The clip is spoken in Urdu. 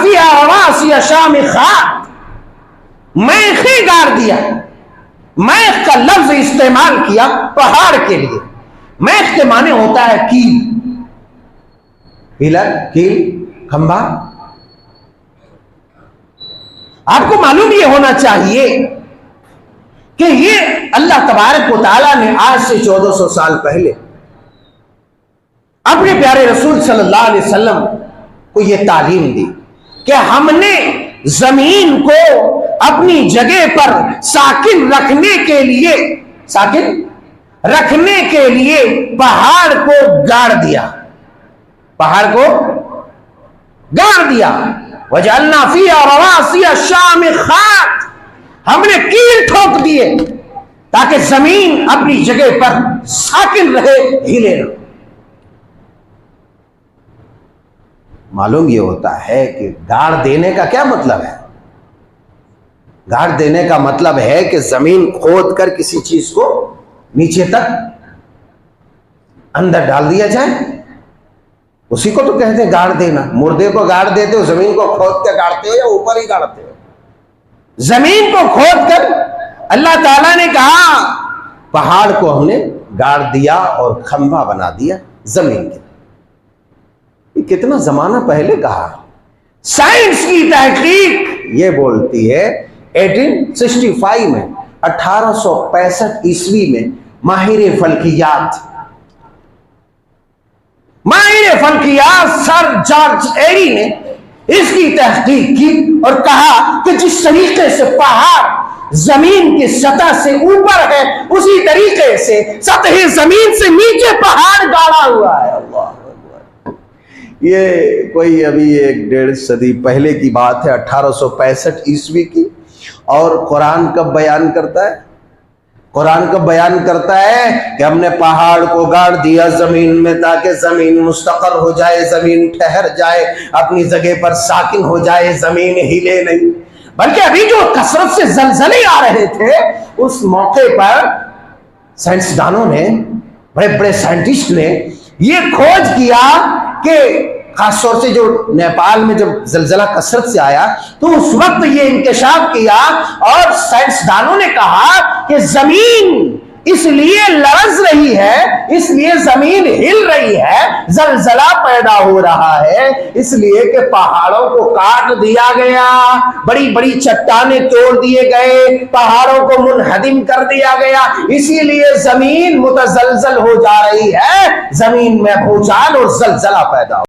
فیہا رواسی شامخات، میخیں گاڑ دیا. میخ کا لفظ استعمال کیا پہاڑ کے لیے. میخ کے معنی ہوتا ہے کیل، پلر، کیل، کھمبا. آپ کو معلوم یہ ہونا چاہیے کہ یہ اللہ تبارک و تعالیٰ نے آج سے 1400 سال پہلے اپنے پیارے رسول صلی اللہ علیہ وسلم کو یہ تعلیم دی کہ ہم نے زمین کو اپنی جگہ پر ساکن رکھنے کے لیے پہاڑ کو گاڑ دیا. پہاڑ کو گاڑ دیا. وَجَعَلْنَا فِيهَا رَوَاسِيَ شَامِخَاتٍ، ہم نے کیل ٹھوک دیے تاکہ زمین اپنی جگہ پر ساکن رہے، ہلے نہ. معلوم یہ ہوتا ہے کہ گاڑ دینے کا کیا مطلب ہے؟ گاڑ دینے کا مطلب ہے کہ زمین کھود کر کسی چیز کو نیچے تک اندر ڈال دیا جائے. اسی کو تو کہتے ہیں گاڑ دینا. مردے کو گاڑ دیتے ہو، زمین کو کھود کے گاڑتے ہو یا اوپر ہی گاڑتے ہو؟ زمین کو کھود کر اللہ تعالیٰ نے کہا پہاڑ کو ہم نے گاڑ دیا اور کھمبا بنا دیا زمین کے. یہ کتنا زمانہ پہلے کہا. سائنس کی تحقیق یہ بولتی ہے 1865 میں، 1865 عیسوی میں ماہر فلکیات سر جارج ایری نے اس کی تحقیق کی اور کہا کہ جس طریقے سے پہاڑ زمین کی سطح سے اوپر ہے، اسی طریقے سے سطح زمین سے نیچے پہاڑ گاڑا ہوا ہے. اللہ، یہ کوئی ابھی 1.5 صدی پہلے کی بات ہے، 1865 عیسوی کی. اور قرآن کب بیان کرتا ہے؟ قرآن کب بیان کرتا ہے کہ ہم نے پہاڑ کو گاڑ دیا زمین میں تاکہ زمین مستقر ہو جائے، زمین ٹھہر جائے، اپنی جگہ پر ساکن ہو جائے، زمین ہلے نہیں. بلکہ ابھی جو کثرت سے زلزلے آ رہے تھے اس موقع پر سائنسدانوں نے، بڑے بڑے سائنٹسٹ نے یہ کھوج کیا کہ خاص طور سے جو نیپال میں جب زلزلہ کثرت سے آیا تو اس وقت یہ انکشاف کیا اور سائنسدانوں نے کہا کہ زمین اس لیے لرز رہی ہے، اس لیے زمین ہل رہی ہے، زلزلہ پیدا ہو رہا ہے اس لیے کہ پہاڑوں کو کاٹ دیا گیا، بڑی بڑی چٹانیں توڑ دیے گئے، پہاڑوں کو منہدم کر دیا گیا، اسی لیے زمین متزلزل ہو جا رہی ہے، زمین میں بھوچال اور زلزلہ پیدا ہو